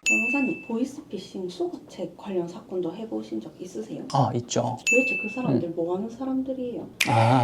변호사님, 보이스피싱 수거책 관련 사건도 해보신 적 있으세요? 있죠. 도대체 그 사람들 뭐 하는 사람들이에요?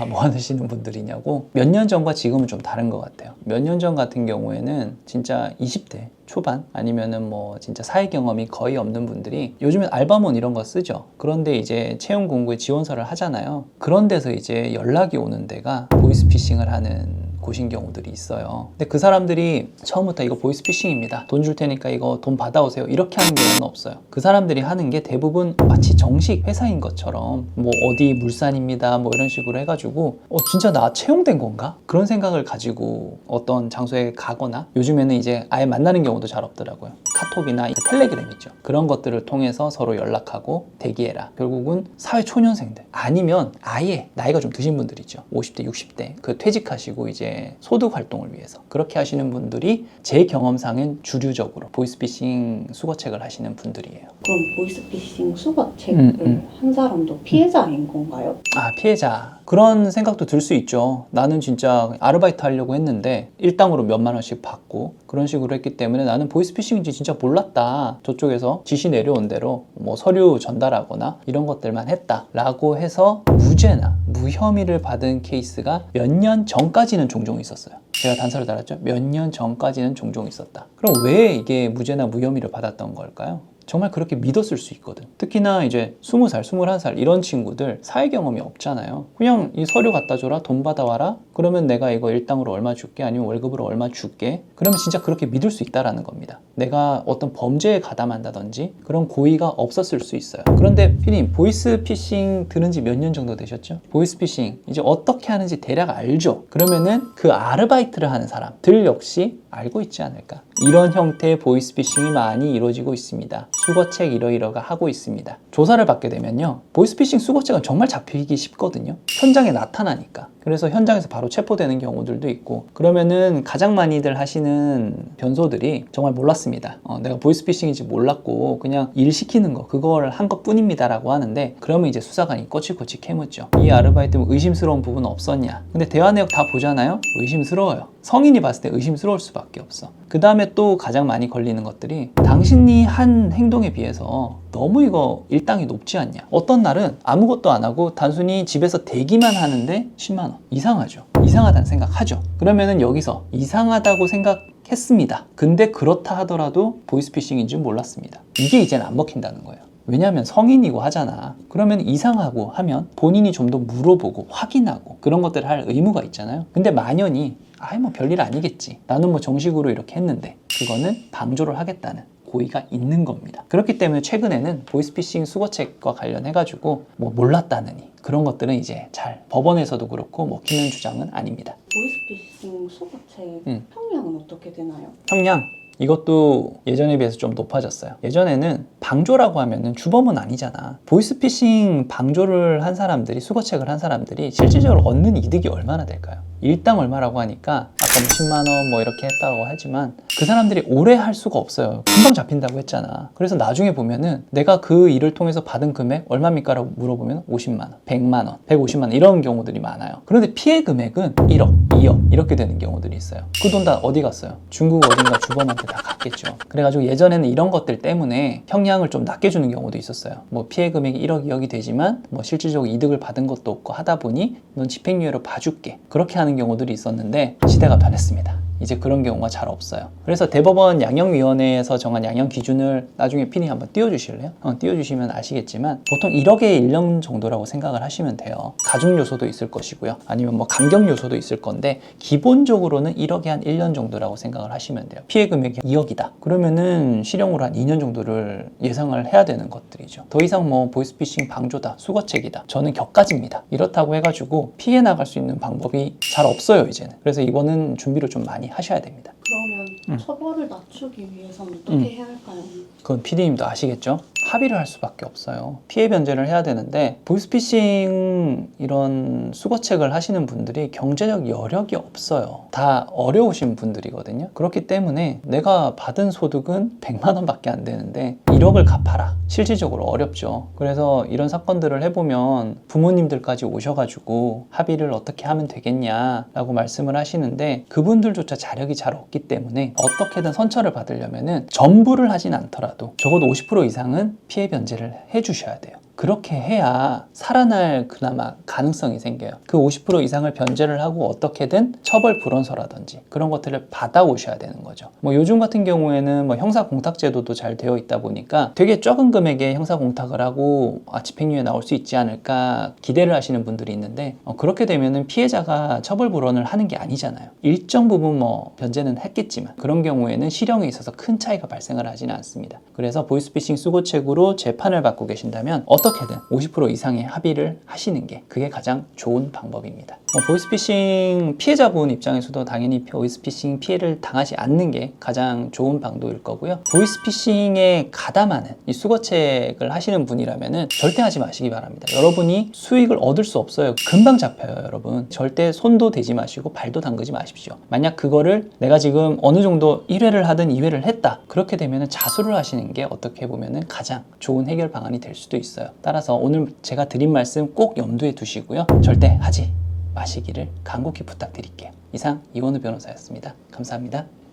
뭐 하시는 분들이냐고? 몇 년 전과 지금은 좀 다른 것 같아요. 몇 년 전 같은 경우에는 진짜 20대 초반 아니면은 뭐 진짜 사회 경험이 거의 없는 분들이 요즘엔 알바몬 이런 거 쓰죠. 그런데 이제 채용 공고에 지원서를 하잖아요. 그런 데서 이제 연락이 오는 데가 보이스피싱을 하는 곳인 경우들이 있어요. 근데 그 사람들이 처음부터 이거 보이스피싱입니다. 돈 줄 테니까 이거 돈 받아오세요. 이렇게 하는 경우는 없어요. 그 사람들이 하는 게 대부분 마치 정식 회사인 것처럼 뭐 어디 물산입니다. 뭐 이런 식으로 해가지고 진짜 나 채용된 건가? 그런 생각을 가지고 어떤 장소에 가거나 요즘에는 이제 아예 만나는 경우도 잘 없더라고요. 카톡이나 텔레그램 있죠. 그런 것들을 통해서 서로 연락하고 대기해라. 결국은 사회 초년생들 아니면 아예 나이가 좀 드신 분들이죠. 50대, 60대 그 퇴직하시고 이제 소득 활동을 위해서 그렇게 하시는 분들이 제 경험상은 주류적으로 보이스피싱 수거책을 하시는 분들이에요. 그럼 보이스피싱 수거책을 한 사람도 피해자인 건가요? 피해자. 그런 생각도 들 수 있죠. 나는 진짜 아르바이트 하려고 했는데 일당으로 몇만 원씩 받고 그런 식으로 했기 때문에 나는 보이스피싱인지 진짜 몰랐다. 저쪽에서 지시 내려온 대로 뭐 서류 전달하거나 이런 것들만 했다 라고 해서 무죄나 무혐의를 받은 케이스가 몇 년 전까지는 종종 있었어요. 제가 단서를 달았죠. 몇 년 전까지는 종종 있었다. 그럼 왜 이게 무죄나 무혐의를 받았던 걸까요? 정말 그렇게 믿었을 수 있거든. 특히나 이제 20살, 21살 이런 친구들 사회 경험이 없잖아요. 그냥 이 서류 갖다 줘라, 돈 받아와라. 그러면 내가 이거 일당으로 얼마 줄게, 아니면 월급으로 얼마 줄게. 그러면 진짜 그렇게 믿을 수 있다라는 겁니다. 내가 어떤 범죄에 가담한다든지 그런 고의가 없었을 수 있어요. 그런데 피디님, 보이스피싱 들은 지 몇 년 정도 되셨죠? 보이스피싱 이제 어떻게 하는지 대략 알죠? 그러면은 그 아르바이트를 하는 사람들 역시 알고 있지 않을까? 이런 형태의 보이스피싱이 많이 이루어지고 있습니다. 수거책 이러이러가 하고 있습니다. 조사를 받게 되면요, 보이스피싱 수거책은 정말 잡히기 쉽거든요. 현장에 나타나니까. 그래서 현장에서 바로 체포되는 경우들도 있고, 그러면은 가장 많이들 하시는 변소들이 정말 몰랐습니다. 내가 보이스피싱인지 몰랐고 그냥 일 시키는 거 그걸 한 것뿐입니다 라고 하는데, 그러면 이제 수사관이 꼬치꼬치 캐묻죠. 이 아르바이트 뭐 의심스러운 부분 없었냐? 근데 대화 내역 다 보잖아요. 의심스러워요. 성인이 봤을 때 의심스러울 수밖에 없어. 그 다음에 또 가장 많이 걸리는 것들이 당신이 한 행동에 비해서 너무 이거 일당이 높지 않냐? 어떤 날은 아무것도 안 하고 단순히 집에서 대기만 하는데 10만 원. 이상하죠? 이상하다는 생각하죠? 그러면은 여기서 이상하다고 생각했습니다. 근데 그렇다 하더라도 보이스피싱인 줄 몰랐습니다. 이게 이제는 안 먹힌다는 거예요. 왜냐하면 성인이고 하잖아. 그러면 이상하고 하면 본인이 좀 더 물어보고 확인하고 그런 것들을 할 의무가 있잖아요. 근데 만연히 뭐 별일 아니겠지, 나는 뭐 정식으로 이렇게 했는데, 그거는 방조를 하겠다는 고의가 있는 겁니다. 그렇기 때문에 최근에는 보이스피싱 수거책과 관련해가지고 뭐 몰랐다느니 그런 것들은 이제 잘 법원에서도 그렇고 먹히는 주장은 아닙니다. 보이스피싱 수거책 형량은 어떻게 되나요? 형량 이것도 예전에 비해서 좀 높아졌어요. 예전에는 방조라고 하면은 주범은 아니잖아. 보이스피싱 방조를 한 사람들이, 수거책을 한 사람들이 실질적으로 얻는 이득이 얼마나 될까요? 일당 얼마라고 하니까 아까 뭐 10만 원 뭐 이렇게 했다고 하지만 그 사람들이 오래 할 수가 없어요. 금방 잡힌다고 했잖아. 그래서 나중에 보면은 내가 그 일을 통해서 받은 금액 얼마입니까? 라고 물어보면 50만 원, 100만 원, 150만 원 이런 경우들이 많아요. 그런데 피해 금액은 1억, 2억 이렇게 되는 경우들이 있어요. 그 돈 다 어디 갔어요? 중국 어딘가 주범한테 다 갔겠죠. 그래가지고 예전에는 이런 것들 때문에 형량을 좀 낮게 주는 경우도 있었어요. 뭐 피해 금액이 1억, 2억이 되지만 뭐 실질적으로 이득을 받은 것도 없고 하다 보니 넌 집행유예로 봐줄게. 그렇게 하는 경우들이 있었는데 시대가 변했습니다. 이제 그런 경우가 잘 없어요. 그래서 대법원 양형위원회에서 정한 양형 기준을 나중에 피디 한번 띄워주실래요? 띄워주시면 아시겠지만 보통 1억의 1년 정도라고 생각을 하시면 돼요. 가중 요소도 있을 것이고요. 아니면 뭐 감경 요소도 있을 건데 기본적으로는 1억에 한 1년 정도라고 생각을 하시면 돼요. 피해 금액이 2억이다. 그러면은 실형으로 한 2년 정도를 예상을 해야 되는 것들이죠. 더 이상 뭐 보이스피싱 방조다, 수거책이다, 저는 격가지입니다, 이렇다고 해가지고 피해 나갈 수 있는 방법이 잘 없어요 이제는. 그래서 이거는 준비를 좀 많이 하셔야 됩니다. 그러면 처벌을 낮추기 위해서는 어떻게 해야 할까요? 그건 PD님도 아시겠죠? 합의를 할 수밖에 없어요. 피해 변제를 해야 되는데 보이스피싱 이런 수거책을 하시는 분들이 경제적 여력이 없어요. 다 어려우신 분들이거든요. 그렇기 때문에 내가 받은 소득은 100만 원밖에 안 되는데 1억을 갚아라. 실질적으로 어렵죠. 그래서 이런 사건들을 해보면 부모님들까지 오셔가지고 합의를 어떻게 하면 되겠냐라고 말씀을 하시는데 그분들조차 자력이 잘 없기 때문에 어떻게든 선처를 받으려면은 전부를 하진 않더라도 적어도 50% 이상은 피해 변제를 해주셔야 돼요. 그렇게 해야 살아날 그나마 가능성이 생겨요. 그 50% 이상을 변제를 하고 어떻게든 처벌 불원서라든지 그런 것들을 받아오셔야 되는 거죠. 뭐 요즘 같은 경우에는 뭐 형사공탁제도도 잘 되어 있다 보니까 되게 적은 금액의 형사공탁을 하고 집행유예 나올 수 있지 않을까 기대를 하시는 분들이 있는데 그렇게 되면은 피해자가 처벌 불원을 하는 게 아니잖아요. 일정 부분 뭐 변제는 했겠지만 그런 경우에는 실형에 있어서 큰 차이가 발생을 하지는 않습니다. 그래서 보이스피싱 수고책으로 재판을 받고 계신다면 어떻게든 50% 이상의 합의를 하시는 게 그게 가장 좋은 방법입니다. 보이스피싱 피해자분 입장에서도 당연히 보이스피싱 피해를 당하지 않는 게 가장 좋은 방도일 거고요. 보이스피싱에 가담하는 이 수거책을 하시는 분이라면 절대 하지 마시기 바랍니다. 여러분이 수익을 얻을 수 없어요. 금방 잡혀요, 여러분. 절대 손도 대지 마시고 발도 담그지 마십시오. 만약 그거를 내가 지금 어느 정도 1회를 하든 2회를 했다. 그렇게 되면 자수를 하시는 게 어떻게 보면 가장 좋은 해결 방안이 될 수도 있어요. 따라서 오늘 제가 드린 말씀 꼭 염두에 두시고요. 절대 하지 마시기를 간곡히 부탁드릴게요. 이상 이원우 변호사였습니다. 감사합니다.